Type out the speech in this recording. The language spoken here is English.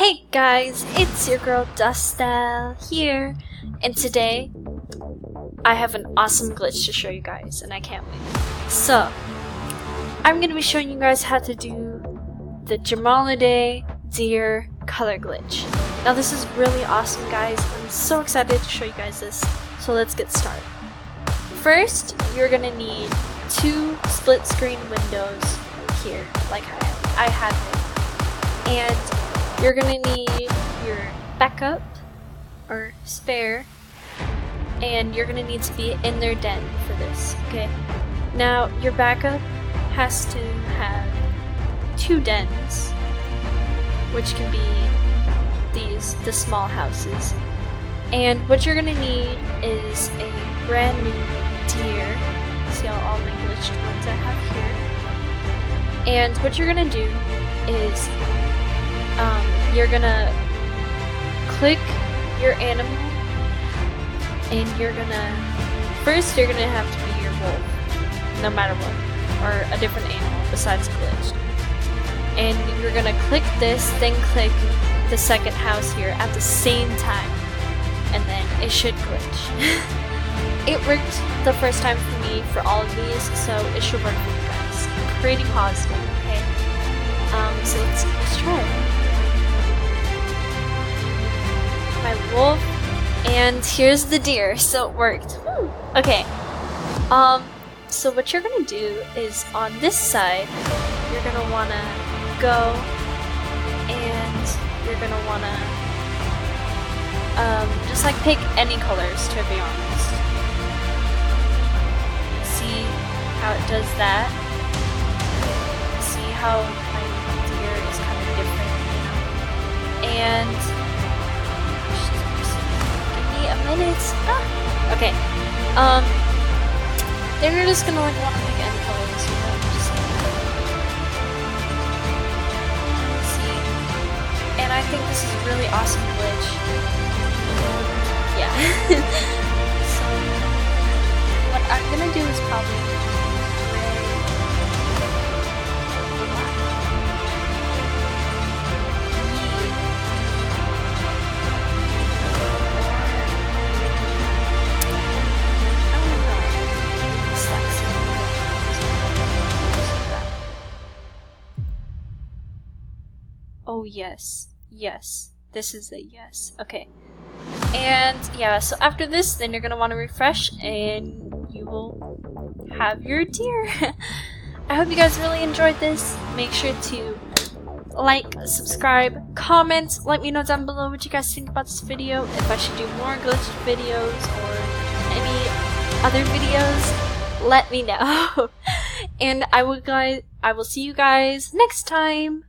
Hey guys, it's your girl Dustel here, and today I have an awesome glitch to show you guys, and I can't wait. So, I'm going to be showing you guys how to do the Jamaaliday deer color glitch. Now this is really awesome, guys. I'm so excited to show you guys this, so let's get started. First, you're going to need two split screen windows here, like I had it. And you're going to need your backup or spare, and you're going to need to be in their den for this, okay? Now, your backup has to have two dens, which can be the small houses. And what you're going to need is a brand new deer. See all my glitched ones I have here. And what you're going to do is you're going to click your animal, and you're going to have to be your wolf, no matter what, or a different animal besides glitched. And you're going to click this, then click the second house here at the same time, and then it should glitch. It worked the first time for me for all of these, so it should work for you guys. I'm pretty positive, okay? So let's try it. My wolf, and here's the deer, so it worked. Woo. Okay. So what you're gonna do is on this side, you're gonna wanna go, and you're gonna wanna just like pick any colors, to be honest. See how it does that? See how my deer is kind of different, you know? And a minute. Okay. Then you're just gonna like want to pick any colors, you know, just like that. See, and I think this is a really awesome glitch. Yeah. So what I'm gonna do is probably gray, black. Oh yes, yes, this is a yes. Okay, and yeah, so after this, then you're gonna want to refresh, and you will have your deer. I hope you guys really enjoyed this. Make sure to like, subscribe, comment, let me know down below what you guys think about this video, if I should do more glitched videos or any other videos. Let me know. And I will see you guys next time.